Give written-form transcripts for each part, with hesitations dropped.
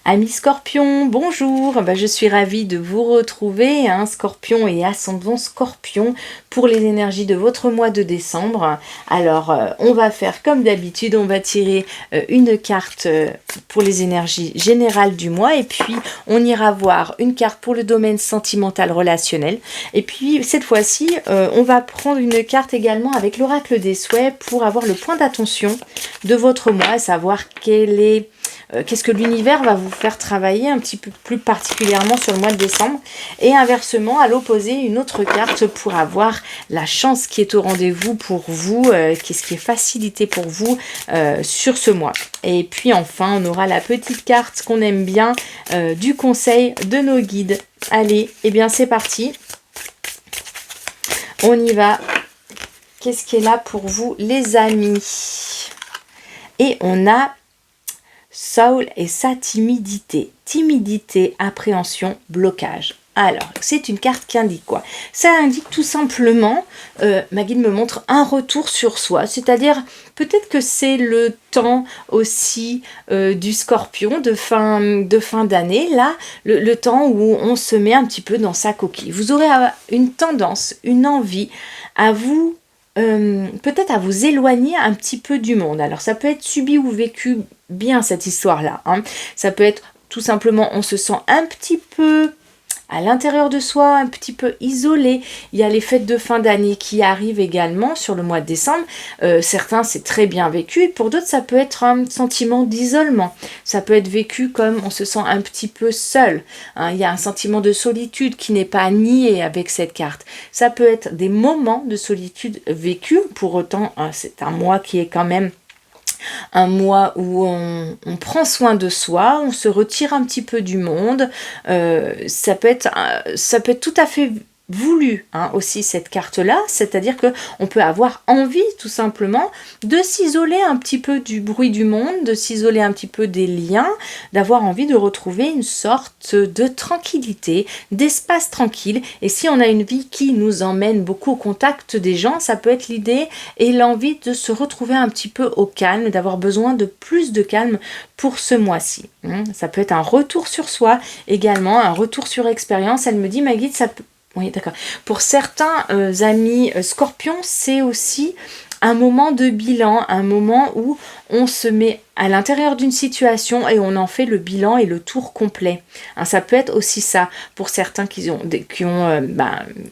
Amis Scorpion, bonjour, je suis ravie de vous retrouver, Scorpion et ascendant Scorpion, pour les énergies de votre mois de décembre. Alors, on va faire comme d'habitude, on va tirer une carte pour les énergies générales du mois, et puis on ira voir une carte pour le domaine sentimental relationnel. Et puis, cette fois-ci, on va prendre une carte également avec l'oracle des souhaits pour avoir le point d'attention de votre mois, à savoir qu'est-ce que l'univers va vous faire travailler un petit peu plus particulièrement sur le mois de décembre, et inversement à l'opposé une autre carte pour avoir la chance qui est au rendez-vous pour vous, qu'est-ce qui est facilité pour vous sur ce mois. Et puis enfin on aura la petite carte qu'on aime bien du conseil de nos guides. Allez, et bien c'est parti, on y va. Qu'est-ce qui est là pour vous les amis? Et on a Saul et sa timidité. Timidité, appréhension, blocage. Alors, c'est une carte qui indique quoi? Ça indique tout simplement, ma guide me montre un retour sur soi, c'est-à-dire peut-être que c'est le temps aussi du Scorpion de fin d'année, là, le temps où on se met un petit peu dans sa coquille. Vous aurez une tendance, une envie à vous peut-être à vous éloigner un petit peu du monde. Alors ça peut être subi ou vécu bien cette histoire-là. Ça peut être tout simplement on se sent un petit peu à l'intérieur de soi, un petit peu isolé. Il y a les fêtes de fin d'année qui arrivent également sur le mois de décembre. Certains, c'est très bien vécu. Et pour d'autres, ça peut être un sentiment d'isolement. Ça peut être vécu comme on se sent un petit peu seul. Il y a un sentiment de solitude qui n'est pas nié avec cette carte. Ça peut être des moments de solitude vécus. Pour autant, c'est un mois qui est quand même un mois où on prend soin de soi, on se retire un petit peu du monde. Ça peut être tout à fait voulu aussi cette carte-là, c'est-à-dire que on peut avoir envie tout simplement de s'isoler un petit peu du bruit du monde, de s'isoler un petit peu des liens, d'avoir envie de retrouver une sorte de tranquillité, d'espace tranquille. Et si on a une vie qui nous emmène beaucoup au contact des gens, ça peut être l'idée et l'envie de se retrouver un petit peu au calme, d'avoir besoin de plus de calme pour ce mois-ci. Ça peut être un retour sur soi également, un retour sur expérience. Elle me dit, ma guide, ça peut... Oui, d'accord. Pour certains amis scorpions, c'est aussi un moment de bilan, un moment où on se met à l'intérieur d'une situation et on en fait le bilan et le tour complet. Ça peut être aussi ça pour certains qui ont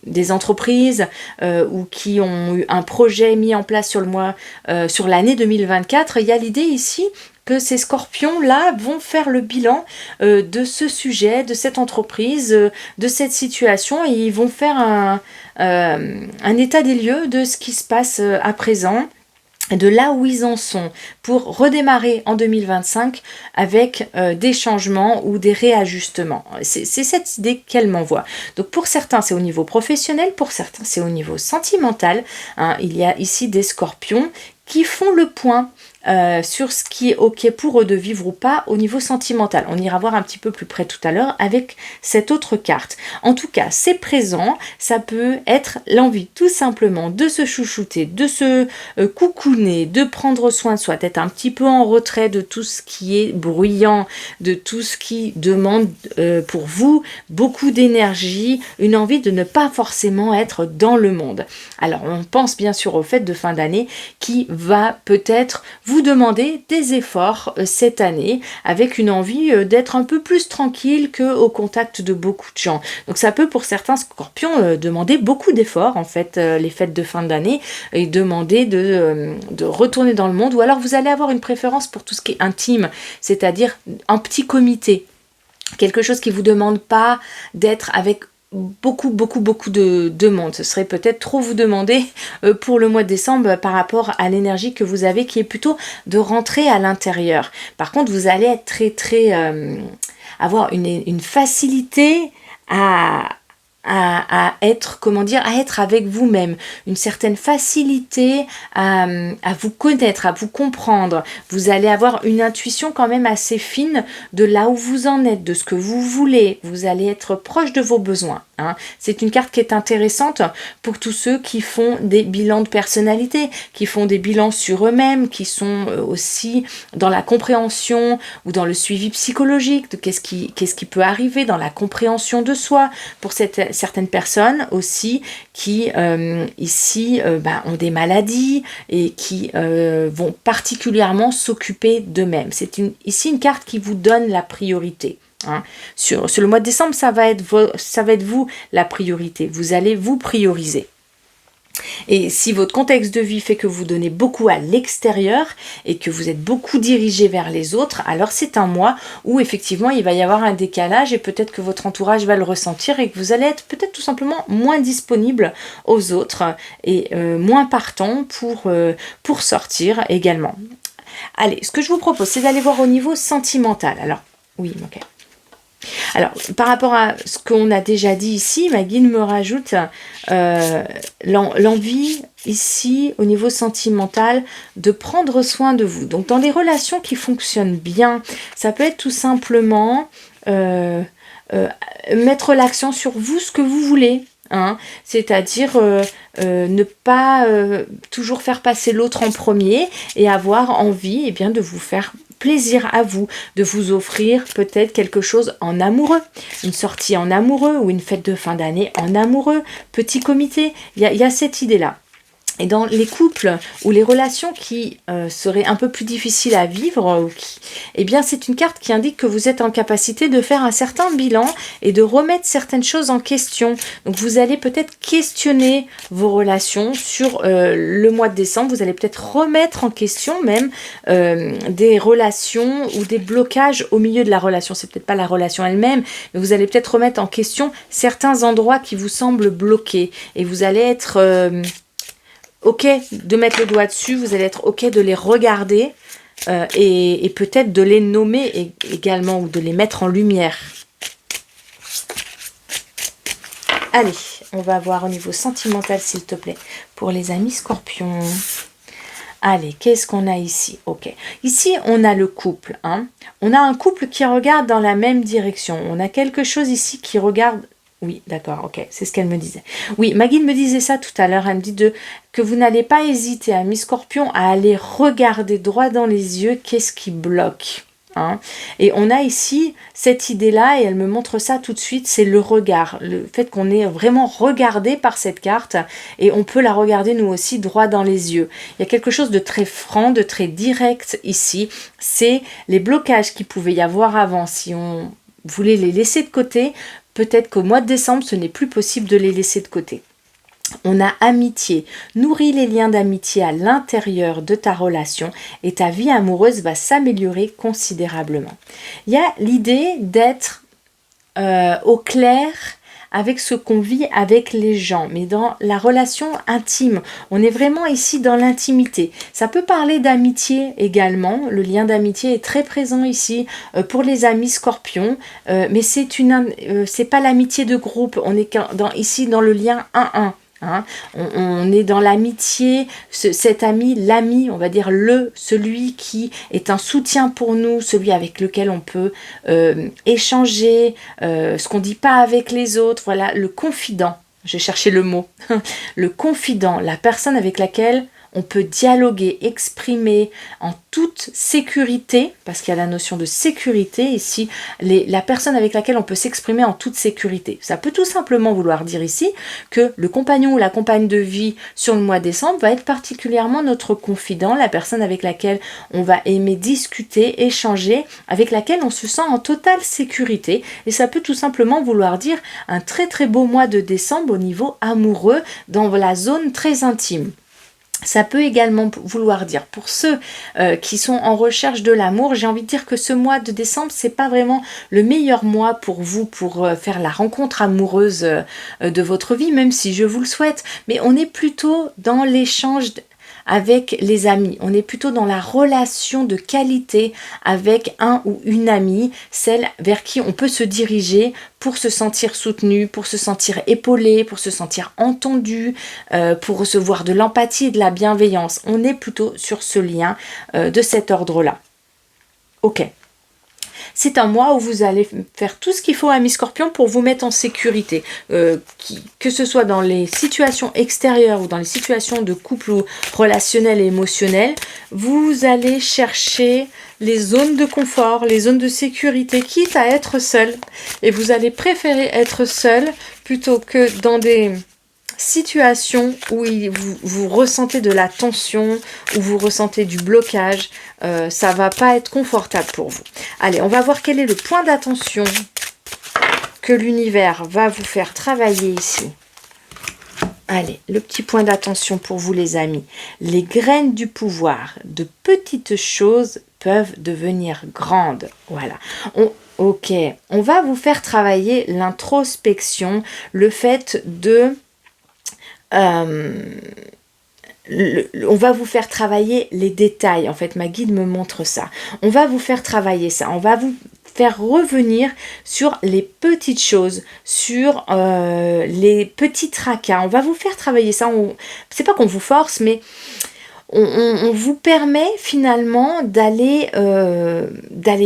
des entreprises ou qui ont eu un projet mis en place sur l'année 2024. Il y a l'idée ici que ces scorpions-là vont faire le bilan de ce sujet, de cette entreprise, de cette situation, et ils vont faire un état des lieux de ce qui se passe à présent, de là où ils en sont, pour redémarrer en 2025 avec des changements ou des réajustements. C'est cette idée qu'elle m'envoie. Donc pour certains, c'est au niveau professionnel, pour certains, c'est au niveau sentimental. Il y a ici des scorpions qui font le point sur ce qui est ok pour eux de vivre ou pas au niveau sentimental. On ira voir un petit peu plus près tout à l'heure avec cette autre carte. En tout cas, c'est présent, ça peut être l'envie tout simplement de se chouchouter, de se coucouner, de prendre soin de soi, d'être un petit peu en retrait de tout ce qui est bruyant, de tout ce qui demande pour vous beaucoup d'énergie, une envie de ne pas forcément être dans le monde. Alors on pense bien sûr aux fêtes de fin d'année qui va peut-être vous demander des efforts cette année, avec une envie d'être un peu plus tranquille qu'au contact de beaucoup de gens. Donc ça peut pour certains scorpions demander beaucoup d'efforts en fait, les fêtes de fin d'année, et demander de retourner dans le monde, ou alors vous allez avoir une préférence pour tout ce qui est intime, c'est-à-dire un petit comité, quelque chose qui vous demande pas d'être avec beaucoup de monde. Ce serait peut-être trop vous demander pour le mois de décembre par rapport à l'énergie que vous avez, qui est plutôt de rentrer à l'intérieur. Par contre, vous allez être très avoir une facilité à à être, comment dire, à être avec vous-même, une certaine facilité à vous connaître, à vous comprendre. Vous allez avoir une intuition quand même assez fine de là où vous en êtes, de ce que vous voulez. Vous allez être proche de vos besoins. Hein. C'est une carte qui est intéressante pour tous ceux qui font des bilans de personnalité, qui font des bilans sur eux-mêmes, qui sont aussi dans la compréhension ou dans le suivi psychologique de qu'est-ce qui peut arriver, dans la compréhension de soi. Pour certaines personnes aussi qui ici ont des maladies et qui vont particulièrement s'occuper d'eux-mêmes. C'est ici une carte qui vous donne la priorité. Hein. Sur le mois de décembre, ça va être vous la priorité. Vous allez vous prioriser. Et si votre contexte de vie fait que vous donnez beaucoup à l'extérieur et que vous êtes beaucoup dirigé vers les autres, alors c'est un mois où effectivement il va y avoir un décalage et peut-être que votre entourage va le ressentir et que vous allez être peut-être tout simplement moins disponible aux autres et moins partant pour sortir également. Allez, ce que je vous propose, c'est d'aller voir au niveau sentimental. Alors, oui, ok. Alors, par rapport à ce qu'on a déjà dit ici, ma guide me rajoute l'envie ici, au niveau sentimental, de prendre soin de vous. Donc, dans des relations qui fonctionnent bien, ça peut être tout simplement mettre l'accent sur vous, ce que vous voulez. Hein, c'est-à-dire ne pas toujours faire passer l'autre en premier et avoir envie eh bien, de vous faire plaisir à vous, de vous offrir peut-être quelque chose en amoureux, une sortie en amoureux ou une fête de fin d'année en amoureux, petit comité, il y a cette idée-là. Et dans les couples ou les relations qui seraient un peu plus difficiles à vivre, eh bien c'est une carte qui indique que vous êtes en capacité de faire un certain bilan et de remettre certaines choses en question. Donc vous allez peut-être questionner vos relations sur le mois de décembre. Vous allez peut-être remettre en question même des relations ou des blocages au milieu de la relation. C'est peut-être pas la relation elle-même, mais vous allez peut-être remettre en question certains endroits qui vous semblent bloqués. Et vous allez être... ok de mettre le doigt dessus, vous allez être ok de les regarder et peut-être de les nommer également ou de les mettre en lumière. Allez, on va voir au niveau sentimental s'il te plaît pour les amis scorpions. Allez, qu'est-ce qu'on a ici? Ok. Ici, on a le couple. Hein. On a un couple qui regarde dans la même direction. On a quelque chose ici qui regarde... Oui, d'accord, ok, c'est ce qu'elle me disait. Oui, ma guide me disait ça tout à l'heure, elle me dit que vous n'allez pas hésiter, amis scorpions, à aller regarder droit dans les yeux qu'est-ce qui bloque. Hein. Et on a ici cette idée-là, et elle me montre ça tout de suite, c'est le regard, le fait qu'on est vraiment regardé par cette carte, et on peut la regarder nous aussi droit dans les yeux. Il y a quelque chose de très franc, de très direct ici, c'est les blocages qu'il pouvait y avoir avant, si on voulait les laisser de côté. Peut-être qu'au mois de décembre, ce n'est plus possible de les laisser de côté. On a amitié. Nourris les liens d'amitié à l'intérieur de ta relation et ta vie amoureuse va s'améliorer considérablement. Il y a l'idée d'être au clair avec ce qu'on vit avec les gens, mais dans la relation intime. On est vraiment ici dans l'intimité. Ça peut parler d'amitié également. Le lien d'amitié est très présent ici pour les amis scorpions, mais c'est pas l'amitié de groupe. On est ici dans le lien 1-1. Hein, on est dans l'amitié, cet ami, l'ami, on va dire celui qui est un soutien pour nous, celui avec lequel on peut échanger, ce qu'on ne dit pas avec les autres, voilà, le confident, j'ai cherché le mot, le confident, la personne avec laquelle on peut dialoguer, exprimer en toute sécurité, parce qu'il y a la notion de sécurité ici, la personne avec laquelle on peut s'exprimer en toute sécurité. Ça peut tout simplement vouloir dire ici que le compagnon ou la compagne de vie sur le mois de décembre va être particulièrement notre confident, la personne avec laquelle on va aimer discuter, échanger, avec laquelle on se sent en totale sécurité. Et ça peut tout simplement vouloir dire un très très beau mois de décembre au niveau amoureux, dans la zone très intime. Ça peut également vouloir dire, pour ceux qui sont en recherche de l'amour, j'ai envie de dire que ce mois de décembre, c'est pas vraiment le meilleur mois pour vous, pour faire la rencontre amoureuse de votre vie, même si je vous le souhaite. Mais on est plutôt dans l'échange avec les amis. On est plutôt dans la relation de qualité avec un ou une amie, celle vers qui on peut se diriger pour se sentir soutenu, pour se sentir épaulé, pour se sentir entendu, pour recevoir de l'empathie et de la bienveillance. On est plutôt sur ce lien de cet ordre-là. Ok. C'est un mois où vous allez faire tout ce qu'il faut, amis Scorpion, pour vous mettre en sécurité. Que ce soit dans les situations extérieures ou dans les situations de couple ou relationnelles et émotionnelles, vous allez chercher les zones de confort, les zones de sécurité, quitte à être seul. Et vous allez préférer être seul plutôt que dans des situation où vous ressentez de la tension, où vous ressentez du blocage, ça va pas être confortable pour vous. Allez, on va voir quel est le point d'attention que l'univers va vous faire travailler ici. Allez, le petit point d'attention pour vous les amis. Les graines du pouvoir, de petites choses peuvent devenir grandes. Voilà. Ok, on va vous faire travailler l'introspection, le fait de... on va vous faire travailler les détails. En fait, ma guide me montre ça. On va vous faire travailler ça. On va vous faire revenir sur les petites choses, sur les petits tracas. On va vous faire travailler ça. C'est pas qu'on vous force, mais on vous permet finalement d'aller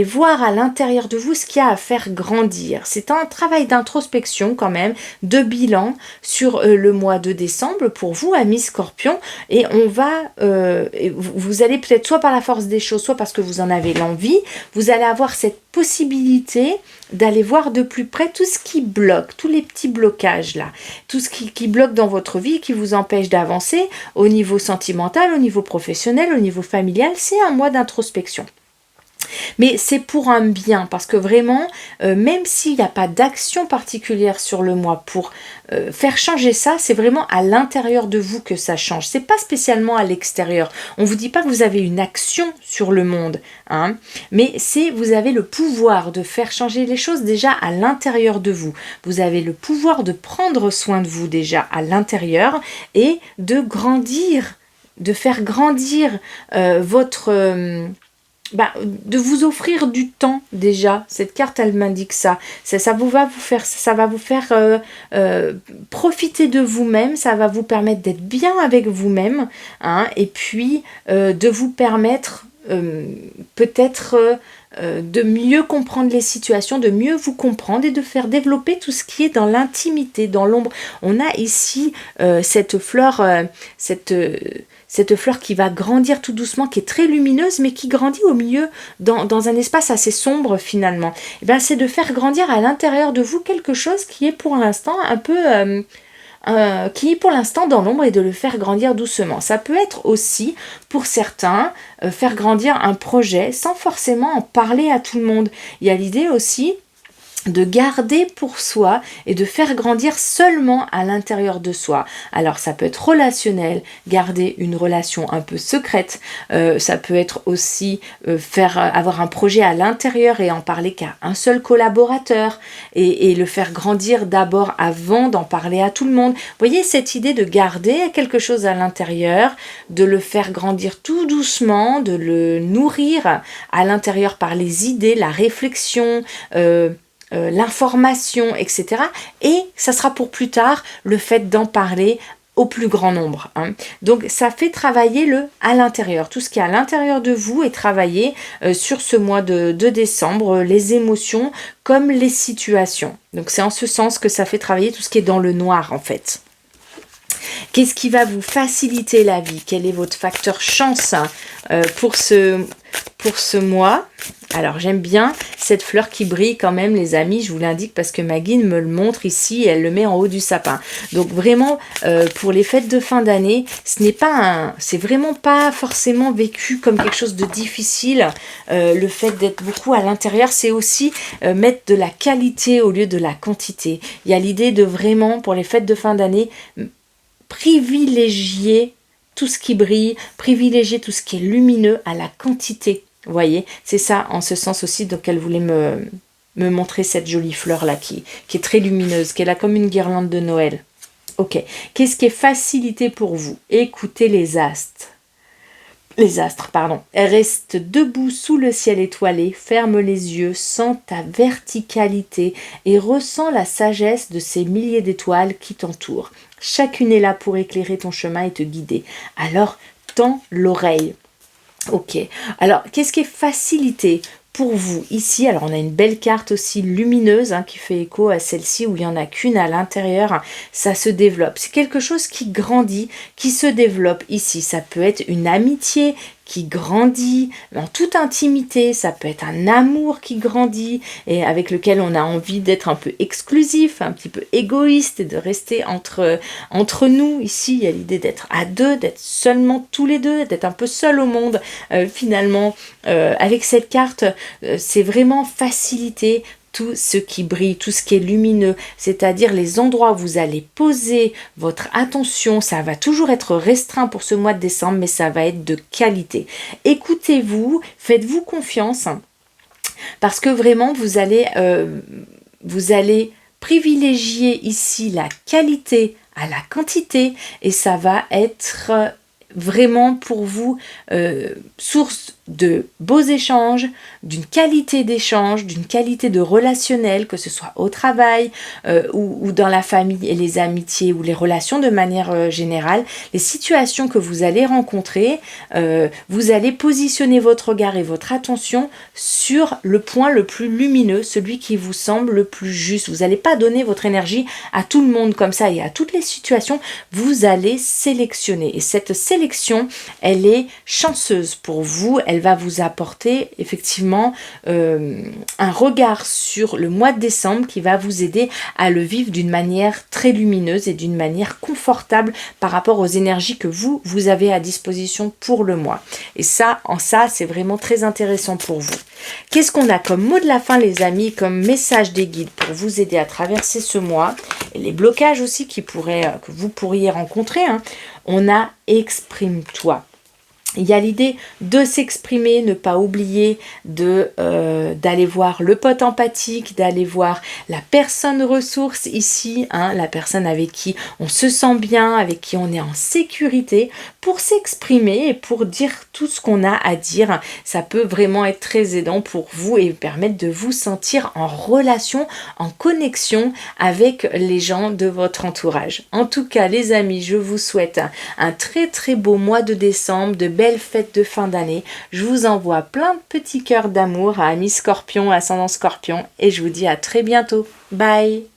voir à l'intérieur de vous ce qu'il y a à faire grandir. C'est un travail d'introspection quand même, de bilan sur le mois de décembre pour vous, amis Scorpion. Et on va, vous allez peut-être soit par la force des choses, soit parce que vous en avez l'envie, vous allez avoir cette possibilité d'aller voir de plus près tout ce qui bloque, tous les petits blocages là, tout ce qui bloque dans votre vie, qui vous empêche d'avancer au niveau sentimental, au niveau professionnel, au niveau familial. C'est un mois d'introspection. Mais c'est pour un bien, parce que vraiment, même s'il n'y a pas d'action particulière sur le mois pour faire changer ça, c'est vraiment à l'intérieur de vous que ça change. C'est pas spécialement à l'extérieur. On ne vous dit pas que vous avez une action sur le monde, hein, mais vous avez le pouvoir de faire changer les choses déjà à l'intérieur de vous. Vous avez le pouvoir de prendre soin de vous déjà à l'intérieur et de grandir, de faire grandir de vous offrir du temps déjà. Cette carte, elle m'indique ça. Ça va vous faire profiter de vous-même, ça va vous permettre d'être bien avec vous-même, hein, et puis de vous permettre peut-être de mieux comprendre les situations, de mieux vous comprendre et de faire développer tout ce qui est dans l'intimité, dans l'ombre. On a ici cette fleur, cette fleur qui va grandir tout doucement, qui est très lumineuse, mais qui grandit au milieu, dans un espace assez sombre finalement. Et bien, c'est de faire grandir à l'intérieur de vous quelque chose qui est pour l'instant un peu... qui est pour l'instant dans l'ombre, et de le faire grandir doucement. Ça peut être aussi, pour certains, faire grandir un projet sans forcément en parler à tout le monde. Il y a l'idée aussi de garder pour soi et de faire grandir seulement à l'intérieur de soi. Alors ça peut être relationnel, garder une relation un peu secrète, ça peut être aussi avoir un projet à l'intérieur et en parler qu'à un seul collaborateur et le faire grandir d'abord avant d'en parler à tout le monde. Vous voyez cette idée de garder quelque chose à l'intérieur, de le faire grandir tout doucement, de le nourrir à l'intérieur par les idées, la réflexion, l'information, etc. Et ça sera pour plus tard le fait d'en parler au plus grand nombre, hein. Donc ça fait travailler à l'intérieur. Tout ce qui est à l'intérieur de vous est travaillé sur ce mois de décembre, les émotions comme les situations. Donc c'est en ce sens que ça fait travailler tout ce qui est dans le noir en fait. Qu'est-ce qui va vous faciliter la vie? Quel est votre facteur chance pour ce mois? Alors j'aime bien cette fleur qui brille quand même les amis, je vous l'indique parce que ma guide me le montre ici et elle le met en haut du sapin. Donc vraiment pour les fêtes de fin d'année, c'est vraiment pas forcément vécu comme quelque chose de difficile. Le fait d'être beaucoup à l'intérieur, c'est aussi mettre de la qualité au lieu de la quantité. Il y a l'idée de vraiment pour les fêtes de fin d'année privilégier tout ce qui brille, privilégier tout ce qui est lumineux à la quantité. Vous voyez, c'est ça en ce sens aussi, donc elle voulait me montrer cette jolie fleur là qui est très lumineuse, qu'elle a comme une guirlande de Noël. Ok, qu'est-ce qui est facilité pour vous? Écoutez les astres. Les astres, pardon. Reste debout sous le ciel étoilé, ferme les yeux, sens ta verticalité et ressens la sagesse de ces milliers d'étoiles qui t'entourent. Chacune est là pour éclairer ton chemin et te guider. Alors, tends l'oreille. Ok. Alors, qu'est-ce qui est facilité pour vous ici? Alors, on a une belle carte aussi lumineuse qui fait écho à celle-ci où il n'y en a qu'une à l'intérieur. Ça se développe. C'est quelque chose qui grandit, qui se développe ici. Ça peut être une amitié qui grandit en toute intimité, ça peut être un amour qui grandit et avec lequel on a envie d'être un peu exclusif, un petit peu égoïste et de rester entre nous. Ici, il y a l'idée d'être à deux, d'être seulement tous les deux, d'être un peu seul au monde. Finalement, avec cette carte, c'est vraiment facilité tout ce qui brille, tout ce qui est lumineux, c'est-à-dire les endroits où vous allez poser votre attention. Ça va toujours être restreint pour ce mois de décembre, mais ça va être de qualité. Écoutez-vous, faites-vous confiance, parce que vraiment, vous allez privilégier ici la qualité à la quantité, et ça va être vraiment pour vous source de beaux échanges, d'une qualité d'échange, d'une qualité de relationnel, que ce soit au travail ou dans la famille et les amitiés ou les relations de manière générale. Les situations que vous allez rencontrer, vous allez positionner votre regard et votre attention sur le point le plus lumineux, celui qui vous semble le plus juste. Vous n'allez pas donner votre énergie à tout le monde comme ça et à toutes les situations. Vous allez sélectionner, et cette sélection, elle est chanceuse pour vous. Elle va vous apporter effectivement un regard sur le mois de décembre qui va vous aider à le vivre d'une manière très lumineuse et d'une manière confortable par rapport aux énergies que vous avez à disposition pour le mois. Et ça, c'est vraiment très intéressant pour vous. Qu'est-ce qu'on a comme mot de la fin, les amis, comme message des guides pour vous aider à traverser ce mois et les blocages aussi que vous pourriez rencontrer. On a exprime-toi. Il y a l'idée de s'exprimer, ne pas oublier d'aller voir le pote empathique, d'aller voir la personne ressource ici, la personne avec qui on se sent bien, avec qui on est en sécurité, pour s'exprimer et pour dire tout ce qu'on a à dire. Ça peut vraiment être très aidant pour vous et permettre de vous sentir en relation, en connexion avec les gens de votre entourage. En tout cas, les amis, je vous souhaite un très très beau mois de décembre, de belles fêtes de fin d'année. Je vous envoie plein de petits cœurs d'amour à Amis Scorpion, ascendant Scorpion, et je vous dis à très bientôt. Bye!